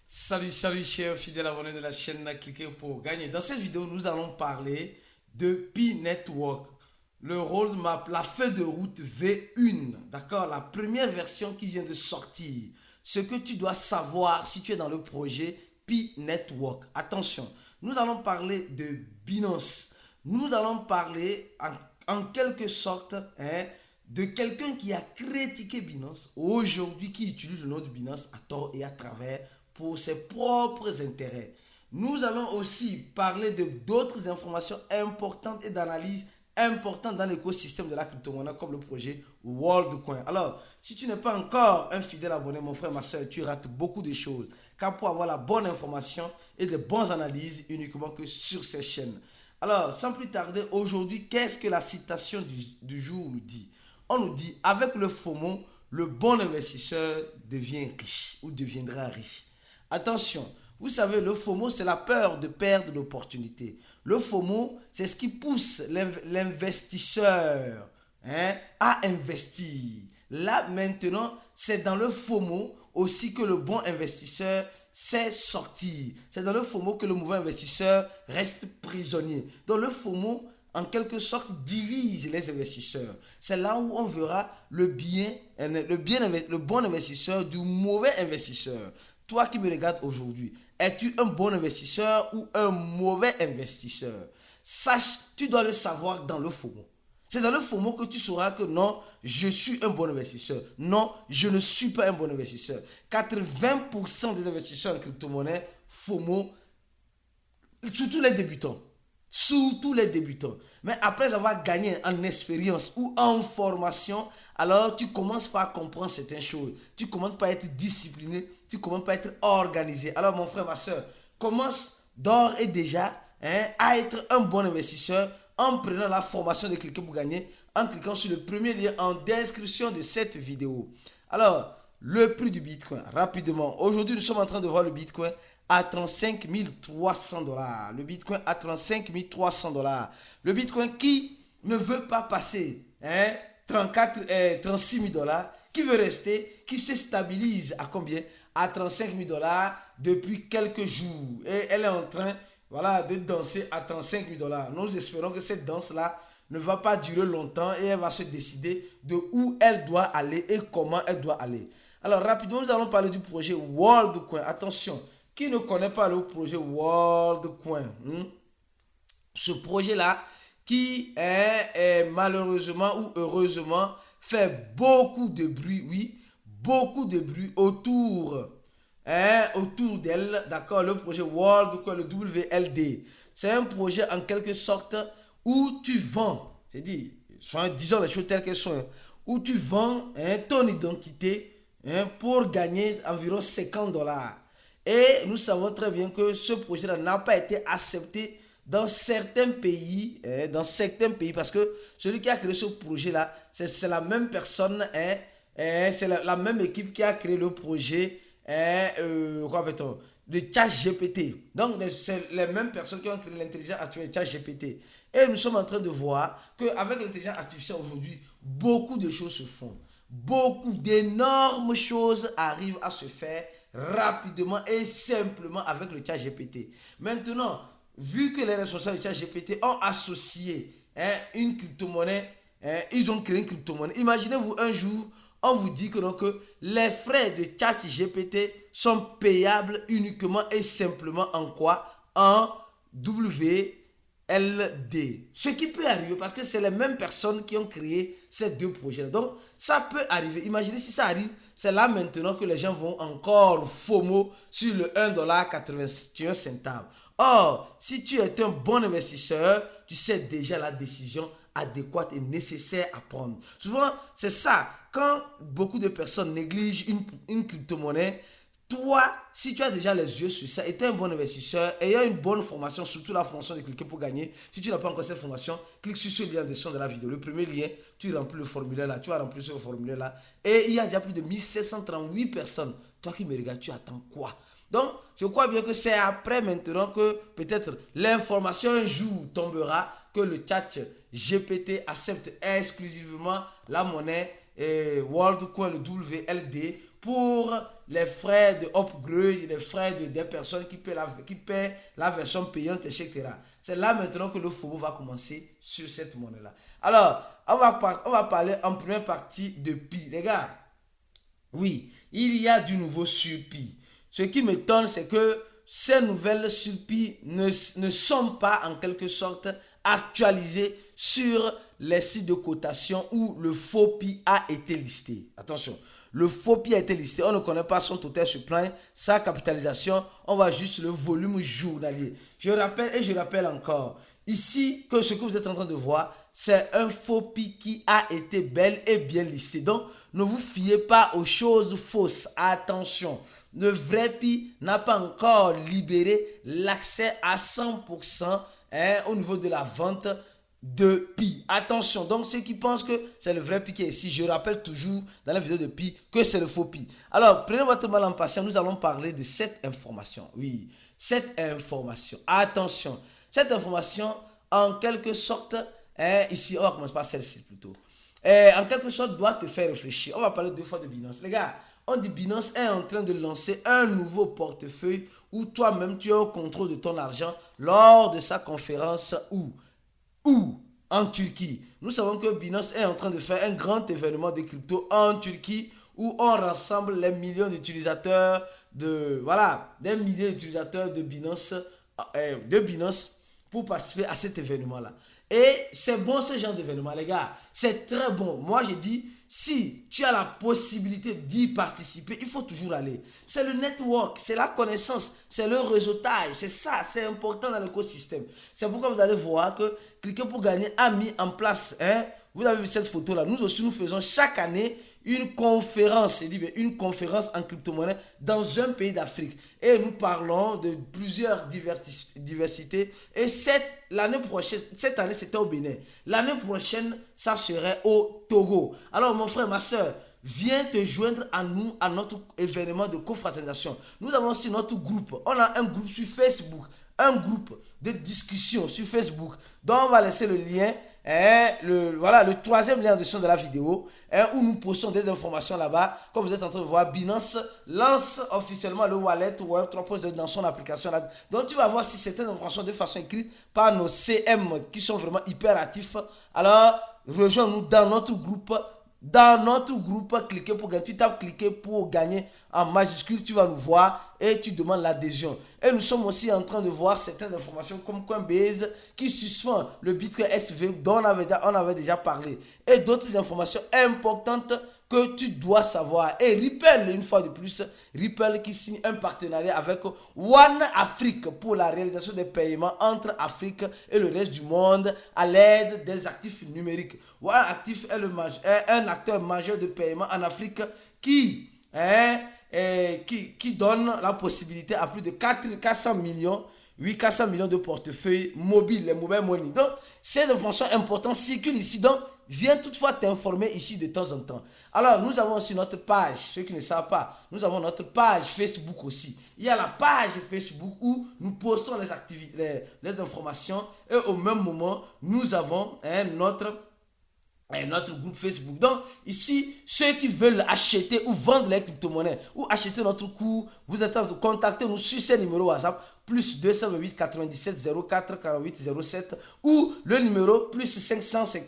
Salut chers fidèles abonnés de la chaîne Cliquez pour gagner. Dans cette vidéo, nous allons parler de P-Network, le roadmap, la feuille de route V1, d'accord, la première version qui vient de sortir. Ce que tu dois savoir si tu es dans le projet P-Network. Attention, nous allons parler de Binance. Nous allons parler en quelque sorte de quelqu'un qui a critiqué Binance, aujourd'hui qui utilise le nom de Binance à tort et à travers pour ses propres intérêts. Nous allons aussi parler de d'autres informations importantes et d'analyses importantes dans l'écosystème de la crypto-monnaie comme le projet WorldCoin. Alors, si tu n'es pas encore un fidèle abonné, mon frère, ma soeur, tu rates beaucoup de choses. Car pour avoir la bonne information et de bonnes analyses uniquement que sur ces chaînes. Alors, sans plus tarder, aujourd'hui, qu'est-ce que la citation du jour nous dit? On nous dit, avec le FOMO, le bon investisseur devient riche ou deviendra riche. Attention, vous savez, le FOMO, c'est la peur de perdre l'opportunité. Le FOMO, c'est ce qui pousse l'investisseur à investir. Là, maintenant, c'est dans le FOMO aussi que le bon investisseur sait sortir. C'est dans le FOMO que le mauvais investisseur reste prisonnier. Donc, le FOMO, en quelque sorte, divise les investisseurs. C'est là où on verra le bon investisseur du mauvais investisseur. Toi qui me regardes aujourd'hui, es-tu un bon investisseur ou un mauvais investisseur? Sache, tu dois le savoir dans le FOMO. C'est dans le FOMO que tu sauras que non, je suis un bon investisseur. Non, je ne suis pas un bon investisseur. 80% des investisseurs en crypto-monnaie, FOMO, surtout les débutants. Surtout les débutants. Mais après avoir gagné en expérience ou en formation, alors tu commences par comprendre certaines choses. Tu commences par être discipliné. Tu commences par être organisé. Alors mon frère, ma soeur, commence d'ores et déjà à être un bon investisseur en prenant la formation de Cliquer pour gagner, en cliquant sur le premier lien en description de cette vidéo. Alors, le prix du Bitcoin, rapidement. Aujourd'hui, nous sommes en train de voir le Bitcoin à 35 300 $. Le Bitcoin à 35 300 $. Le Bitcoin qui ne veut pas passer 36 000 $, qui veut rester, qui se stabilise à combien? À 35 000 $ depuis quelques jours. Et elle est en train de danser à 35 000 $. Nous espérons que cette danse-là ne va pas durer longtemps et elle va se décider de où elle doit aller et comment elle doit aller. Alors rapidement, nous allons parler du projet WorldCoin. Attention, qui ne connaît pas le projet WorldCoin? Ce projet-là qui est malheureusement ou heureusement fait beaucoup de bruit, oui, beaucoup de bruit autour d'elle, d'accord, le projet WorldCoin, le WLD. C'est un projet en quelque sorte où tu vends, disons les choses telles qu'elles sont, où tu vends ton identité pour gagner environ 50 $. Et nous savons très bien que ce projet-là n'a pas été accepté dans certains pays, parce que celui qui a créé ce projet-là, c'est la même personne, c'est la même équipe qui a créé le projet, de ChatGPT. Donc, c'est les mêmes personnes qui ont créé l'intelligence artificielle ChatGPT. Et nous sommes en train de voir qu'avec l'intelligence artificielle aujourd'hui, beaucoup de choses se font. Beaucoup d'énormes choses arrivent à se faire rapidement et simplement avec le ChatGPT. Maintenant, vu que les responsables du ChatGPT ont associé une crypto-monnaie, ils ont créé une crypto-monnaie. Imaginez-vous un jour, on vous dit que les frais de ChatGPT sont payables uniquement et simplement en quoi? En WLD. Ce qui peut arriver parce que c'est les mêmes personnes qui ont créé ces deux projets. Donc, ça peut arriver. Imaginez si ça arrive, c'est là maintenant que les gens vont encore FOMO sur le 1,81 $. Or, si tu es un bon investisseur, tu sais déjà la décision adéquate et nécessaire à prendre. Souvent, c'est ça. Quand beaucoup de personnes négligent une crypto-monnaie, toi, si tu as déjà les yeux sur ça, et tu es un bon investisseur, ayant une bonne formation, surtout la formation de Cliquer pour gagner, si tu n'as pas encore cette formation, clique sur ce lien en description de la vidéo. Le premier lien, tu remplis le formulaire là, tu vas remplir ce formulaire là, et il y a déjà plus de 1738 personnes. Toi qui me regardes, tu attends quoi? Donc, je crois bien que c'est après maintenant que peut-être l'information un jour tombera que le chat GPT accepte exclusivement la monnaie WorldCoin, le WLD, pour les frais de upgrade, les frais des personnes qui paient la version payante, etc. C'est là maintenant que le FOMO va commencer sur cette monnaie-là. Alors, on va parler en première partie de Pi. Les gars, oui, il y a du nouveau sur Pi. Ce qui m'étonne, c'est que ces nouvelles sur Pi ne sont pas en quelque sorte actualisées sur les sites de cotation où le faux Pi a été listé. Attention, le faux Pi a été listé, on ne connaît pas son total supply, sa capitalisation, on voit juste le volume journalier. Je rappelle encore, ici, que ce que vous êtes en train de voir, c'est un faux Pi qui a été bel et bien listé. Donc, ne vous fiez pas aux choses fausses. Attention, le vrai Pi n'a pas encore libéré l'accès à 100% au niveau de la vente de Pi. Attention, donc ceux qui pensent que c'est le vrai Pi qui est ici, je rappelle toujours dans la vidéo de Pi que c'est le faux Pi. Alors, prenez votre mal en patience, nous allons parler de cette information. Oui, cette information. Attention, cette information, en quelque sorte, ici, on va commencer par celle-ci plutôt. En quelque sorte, doit te faire réfléchir. On va parler deux fois de Binance. Les gars, on dit Binance est en train de lancer un nouveau portefeuille où toi-même tu es au contrôle de ton argent lors de sa conférence où en Turquie. Nous savons que Binance est en train de faire un grand événement de crypto en Turquie où on rassemble les millions d'utilisateurs des milliers d'utilisateurs de Binance pour participer à cet événement-là. Et c'est bon ce genre d'événement, les gars. C'est très bon. Moi, je dis, si tu as la possibilité d'y participer, il faut toujours aller. C'est le network, c'est la connaissance, c'est le réseautage. C'est ça, c'est important dans l'écosystème. C'est pourquoi vous allez voir que Cliquer pour gagner a mis en place, vous avez vu cette photo-là. Nous aussi, nous faisons chaque année une conférence, une conférence en crypto-monnaie dans un pays d'Afrique. Et nous parlons de plusieurs diversités. Et cette année, c'était au Bénin. L'année prochaine, ça serait au Togo. Alors, mon frère, ma soeur, viens te joindre à nous, à notre événement de confraternisation. Nous avons aussi notre groupe. On a un groupe sur Facebook, un groupe de discussion sur Facebook. Donc, on va laisser le lien. Le troisième lien en dessus de la vidéo où nous postons des informations là-bas. Comme vous êtes en train de voir, Binance lance officiellement le wallet Web 3.2 dans son application là. Donc tu vas voir si certaines informations de façon écrite par nos CM qui sont vraiment hyper actifs. Alors rejoins-nous dans notre groupe. Cliquez pour gagner. Tu tapes cliquer pour gagner en majuscule, tu vas nous voir et tu demandes l'adhésion. Et nous sommes aussi en train de voir certaines informations comme Coinbase qui suspend le Bitcoin SV dont on avait déjà parlé. Et d'autres informations importantes que tu dois savoir. Et Ripple, une fois de plus, Ripple qui signe un partenariat avec One Afrique pour la réalisation des paiements entre Afrique et le reste du monde à l'aide des actifs numériques. One Actif est un acteur majeur de paiement en Afrique qui donne la possibilité à plus de 400 millions de portefeuilles mobiles, les mobile money. Donc, ces informations importantes circulent ici. Donc, viens toutefois t'informer ici de temps en temps. Alors, nous avons aussi notre page. Ceux qui ne savent pas, nous avons notre page Facebook aussi. Il y a la page Facebook où nous postons les activités, les informations. Et au même moment, nous avons notre groupe Facebook. Donc, ici, ceux qui veulent acheter ou vendre les crypto-monnaies ou acheter notre cours, vous êtes en train de contacter nous sur ces numéros WhatsApp plus 228 97 04 48 07 ou le numéro plus 55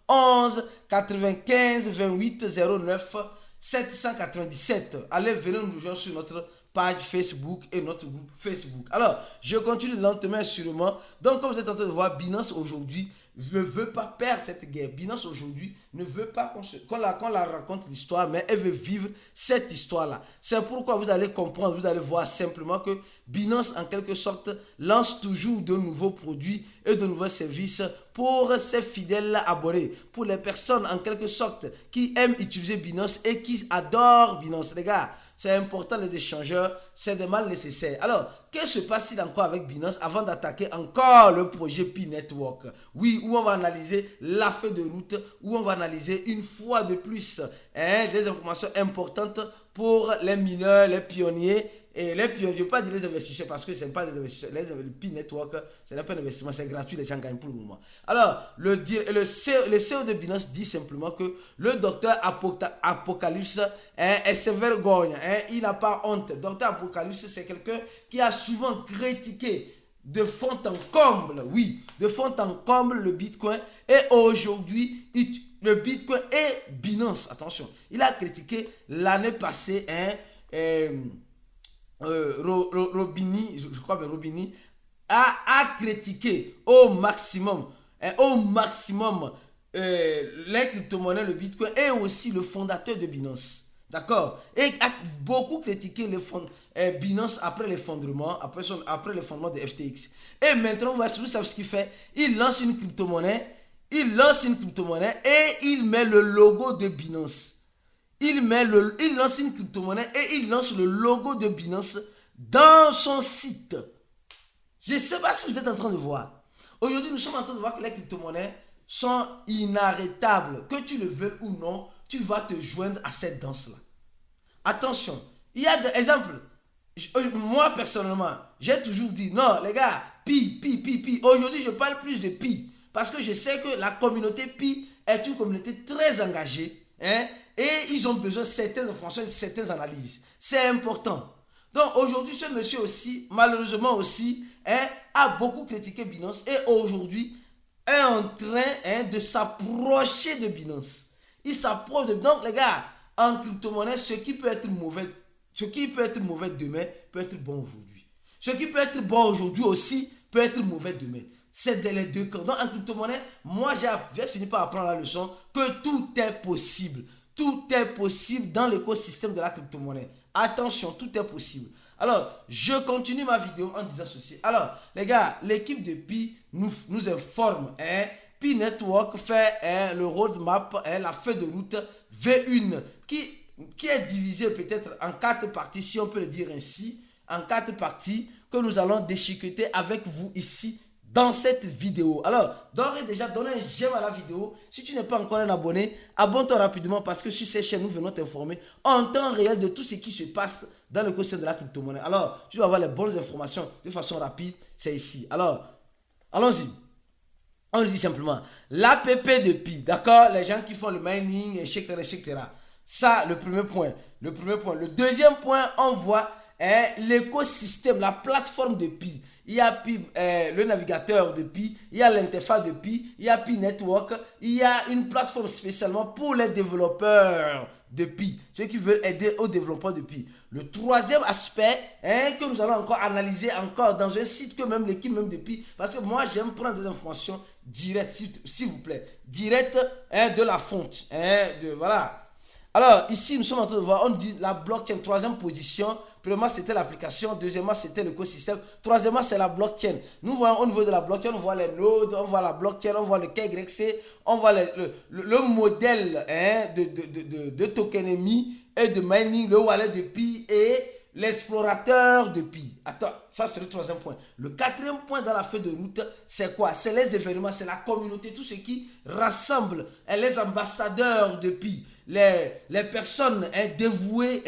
11 95 28 09 797. Allez, venez nous rejoindre sur notre page Facebook et notre groupe Facebook. Alors, je continue lentement et sûrement. Donc, comme vous êtes en train de voir, Binance aujourd'hui ne veut pas perdre cette guerre. Binance aujourd'hui ne veut pas qu'on la raconte l'histoire, mais elle veut vivre cette histoire-là. C'est pourquoi vous allez comprendre, vous allez voir simplement que Binance, en quelque sorte, lance toujours de nouveaux produits et de nouveaux services pour ses fidèles abonnés, pour les personnes, en quelque sorte, qui aiment utiliser Binance et qui adorent Binance. Les gars, c'est important les échangeurs, c'est des mal nécessaires. Alors, qu'est-ce qui se passe-t-il encore avec Binance avant d'attaquer encore le projet Pi Network? Oui, où on va analyser la feuille de route, où on va analyser une fois de plus des informations importantes pour les mineurs, les pionniers Et les pionniers, je ne veux pas dire les investisseurs parce que ce n'est pas des investisseurs. Le Pi Network, ce n'est pas un investissement, c'est gratuit, les gens gagnent pour le moment. Alors, le CEO de Binance dit simplement que le docteur Apocalypse est sévère vergogne. Il n'a pas honte. Docteur Apocalypse, c'est quelqu'un qui a souvent critiqué de fond en comble, oui, de fond en comble le Bitcoin. Et aujourd'hui, le Bitcoin et Binance, attention, il a critiqué l'année passée, Robini, je crois que Robini a critiqué au maximum les crypto-monnaies, le Bitcoin et aussi le fondateur de Binance. D'accord? Et a beaucoup critiqué Binance après l'effondrement, après l'effondrement de FTX. Et maintenant, vous savez ce qu'il fait? Il lance une crypto-monnaie, et il met le logo de Binance. Il lance une crypto-monnaie et il lance le logo de Binance dans son site. Je ne sais pas si vous êtes en train de voir. Aujourd'hui, nous sommes en train de voir que les crypto-monnaies sont inarrêtables. Que tu le veuilles ou non, tu vas te joindre à cette danse-là. Attention, il y a des exemples. Moi, personnellement, j'ai toujours dit, non, les gars, Pi. Aujourd'hui, je parle plus de Pi. Parce que je sais que la communauté Pi est une communauté très engagée. Et ils ont besoin de certaines informations, de certaines analyses. C'est important. Donc aujourd'hui, ce monsieur aussi, malheureusement aussi, a beaucoup critiqué Binance et aujourd'hui est en train de s'approcher de Binance. Il s'approche de... Donc les gars, en crypto-monnaie, ce qui peut être mauvais demain peut être bon aujourd'hui. Ce qui peut être bon aujourd'hui aussi peut être mauvais demain. C'est dans les deux camps. Donc en crypto-monnaie, moi j'ai fini par apprendre la leçon que tout est possible. Tout est possible dans l'écosystème de la crypto-monnaie. Attention, tout est possible. Alors, je continue ma vidéo en disant ceci. Alors, les gars, l'équipe de Pi nous informe. Pi Network fait le roadmap, la feuille de route V1 qui est divisée peut-être en 4 parties, si on peut le dire ainsi. En 4 parties que nous allons déchiqueter avec vous ici dans cette vidéo. Alors, d'ores et déjà, donnez un j'aime à la vidéo. Si tu n'es pas encore un abonné, abonne-toi rapidement parce que sur cette chaîne, nous venons t'informer en temps réel de tout ce qui se passe dans l'écosystème de la crypto-monnaie. Alors, tu vas avoir les bonnes informations de façon rapide. C'est ici. Alors, allons-y. On le dit simplement. L'APP de Pi, d'accord? Les gens qui font le mining, etc. Ça, le premier point. Le deuxième point, on voit l'écosystème, la plateforme de Pi. Il y a Pi, le navigateur de Pi, il y a l'interface de Pi, il y a Pi Network, il y a une plateforme spécialement pour les développeurs de Pi, ceux qui veulent aider aux développeurs de Pi. Le troisième aspect que nous allons encore analyser encore dans un site que même l'équipe même de Pi, parce que moi j'aime prendre des informations directes, s'il vous plaît, directes de la fonte. Voilà. Alors ici nous sommes en train de voir, on dit la blockchain, troisième position. Premièrement, c'était l'application. Deuxièmement, c'était l'écosystème. Troisièmement, c'est la blockchain. Nous voyons au niveau de la blockchain, on voit les nodes, on voit la blockchain, on voit le KYC, on voit le modèle de tokenomie et de mining, le wallet de Pi et l'explorateur de Pi. Attends, ça c'est le troisième point. Le quatrième point dans la feuille de route, c'est quoi? C'est les événements, c'est la communauté, tout ce qui rassemble les ambassadeurs de Pi, les personnes dévouées.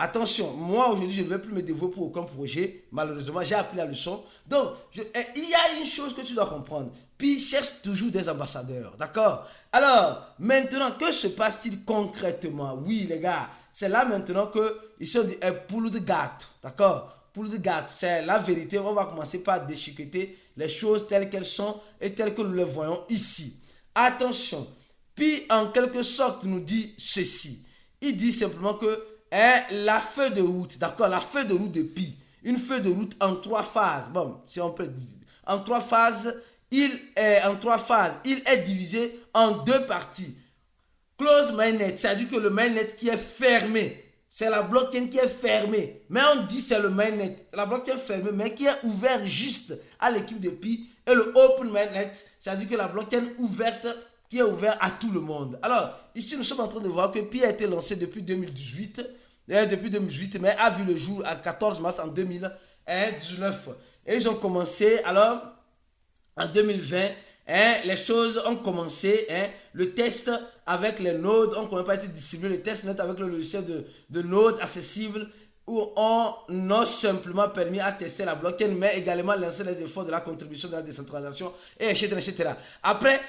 Attention, moi aujourd'hui je ne vais plus me dévouer pour aucun projet. Malheureusement, j'ai appris la leçon. Donc, il y a une chose que tu dois comprendre. Pi cherche toujours des ambassadeurs. D'accord? Alors, maintenant, que se passe-t-il concrètement? Oui, les gars, c'est là maintenant que ils sont pulled gâte. D'accord? Pulled gâte, c'est la vérité. On va commencer par déchiqueter les choses telles qu'elles sont et telles que nous les voyons ici. Attention, Pi en quelque sorte nous dit ceci. Il dit simplement que la feuille de route, d'accord, la feuille de route de Pi, une feuille de route en 3 phases, bon, si on peut dire, en 3 phases, il est divisé en 2 parties. Close mainnet, c'est-à-dire que le mainnet qui est fermé, c'est la blockchain qui est fermée, mais on dit c'est le mainnet, la blockchain fermée, mais qui est ouvert juste à l'équipe de Pi, et le open mainnet, c'est-à-dire que la blockchain ouverte qui est ouvert à tout le monde. Alors, ici, nous sommes en train de voir que Pi a été lancé depuis 2018, mais a vu le jour à 14 mars en 2019. Et ils ont commencé, alors, en 2020, les choses ont commencé, le test avec les nodes ont commencé à être distribué, le test net avec le logiciel de nodes accessible où on a simplement permis à tester la blockchain, mais également lancer les efforts de la contribution de la décentralisation, et etc. etc. Après,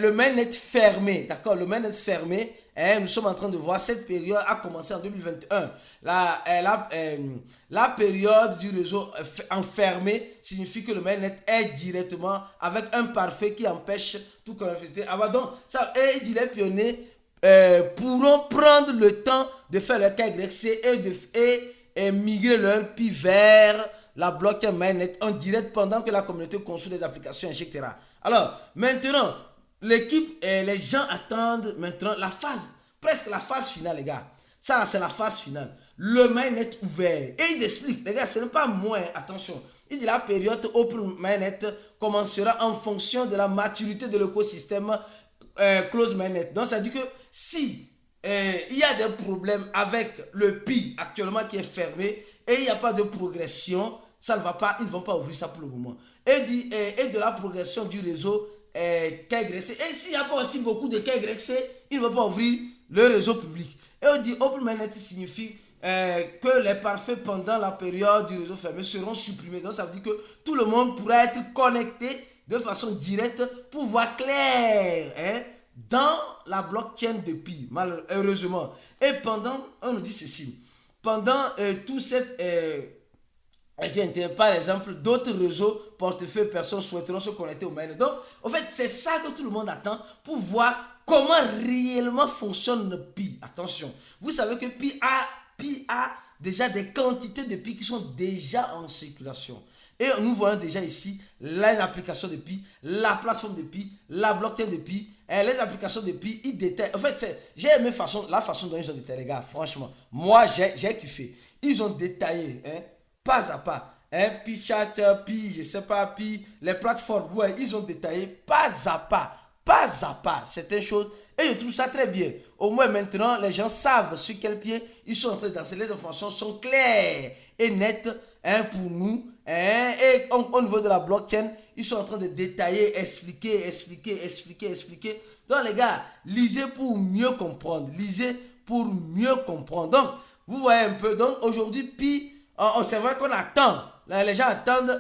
le mainnet fermé, d'accord, le mainnet fermé, nous sommes en train de voir, cette période a commencé en 2021. La période du réseau enfermé signifie que le mainnet est directement avec un parfait qui empêche tout connectivité. Donc, ça, et les pionniers pourront prendre le temps de faire leur KYC et migrer leur PI vers la blockchain mainnet en direct pendant que la communauté construit des applications, etc. Alors, maintenant, l'équipe et les gens attendent maintenant la phase, presque la phase finale, les gars. Ça, c'est la phase finale. Le mainnet ouvert. Et ils expliquent, les gars, ce n'est pas moins, attention. Il dit la période Open Mainnet commencera en fonction de la maturité de l'écosystème close mainnet. Donc, ça dit que si il y a des problèmes avec le PI actuellement qui est fermé et il n'y a pas de progression, ça ne va pas, ils ne vont pas ouvrir ça pour le moment. Et de la progression du réseau KYC. Et s'il n'y a pas aussi beaucoup de KYC, ils ne vont pas ouvrir le réseau public. Et on dit Open Mainnet signifie que les parfaits pendant la période du réseau fermé seront supprimés. Donc ça veut dire que tout le monde pourra être connecté de façon directe pour voir clair dans la blockchain de Pi, malheureusement. Et pendant, on nous dit ceci, pendant tout cette par exemple, d'autres réseaux portefeuilles personnes souhaiteront se connecter au mainnet. Donc, en fait, c'est ça que tout le monde attend pour voir comment réellement fonctionne Pi. Attention, vous savez que Pi a déjà des quantités de Pi qui sont déjà en circulation. Et nous voyons déjà ici l'application de Pi, la plateforme de Pi, la blockchain de Pi, les applications de Pi, ils détaillent. En fait, j'ai aimé la façon dont ils ont détaillé, les gars. Franchement, moi, j'ai kiffé. Ils ont détaillé, pas à pas. Pi Chat, Pi, je sais pas, Pi, les plateformes, ouais, ils ont détaillé pas à pas certaines choses. Et je trouve ça très bien. Au moins maintenant, les gens savent sur quel pied ils sont en train de danser. Les informations sont claires et nettes pour nous. Et au niveau de la blockchain, ils sont en train de détailler, expliquer. Donc les gars, lisez pour mieux comprendre. Donc, vous voyez un peu. Donc aujourd'hui, Pi, c'est vrai qu'on attend. Les gens attendent,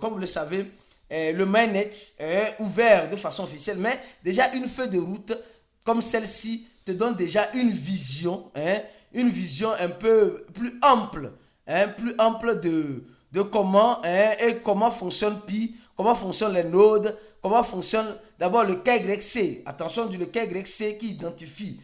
comme vous le savez, le mainnet ouvert de façon officielle. Mais déjà, une feuille de route comme celle-ci te donne déjà une vision un peu plus ample de comment fonctionne Pi, comment fonctionnent les nodes, comment fonctionne d'abord le KYC. Attention, le KYC qui identifie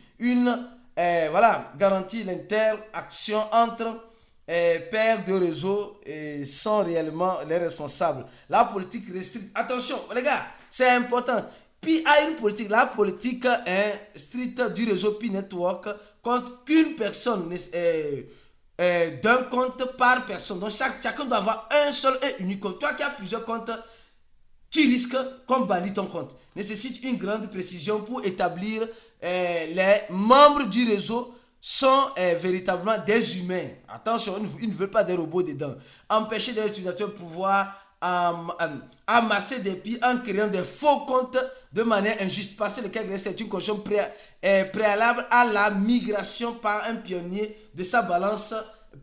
garantit l'interaction entre paires de réseaux sont réellement les responsables. La politique restricte. Attention, les gars, c'est important. Pi a une politique. La politique stricte du réseau Pi Network compte qu'une personne d'un compte par personne. Donc chacun doit avoir un seul et unique compte. Toi qui as plusieurs comptes, tu risques qu'on bannisse ton compte. Nécessite une grande précision pour établir les membres du réseau sont véritablement des humains. Attention, ils ne veulent pas des robots dedans. Empêcher des utilisateurs de pouvoir amasser des Pi en créant des faux comptes de manière injuste. Parce que le KYC c'est une condition préalable à la migration par un pionnier de sa balance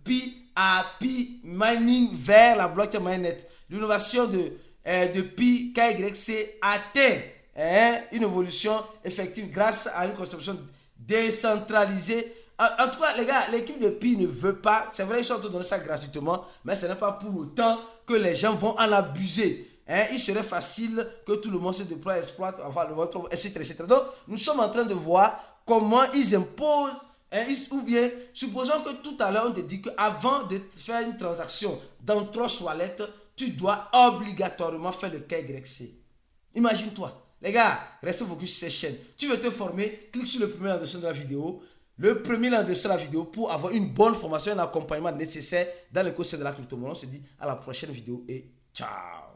Pi à Pi mining vers la blockchain mainnet. L'innovation de Pi KYC atteint une évolution effective grâce à une conception décentralisée. En tout cas, les gars, l'équipe de Pi ne veut pas. C'est vrai, ils sont en train de donner ça gratuitement, mais ce n'est pas pour autant que les gens vont en abuser. Il serait facile que tout le monde se déploie, exploite, etc. Donc, nous sommes en train de voir comment ils imposent, ou bien, supposons que tout à l'heure, on te dit qu'avant de faire une transaction dans 3 wallets, tu dois obligatoirement faire le KYC. Imagine-toi. Les gars, restez focus sur cette chaîne. Tu veux te former, clique sur le premier lien de la vidéo. Le premier lien de la vidéo pour avoir une bonne formation et un accompagnement nécessaire dans l'écosystème de la crypto-monnaie. On se dit à la prochaine vidéo et ciao.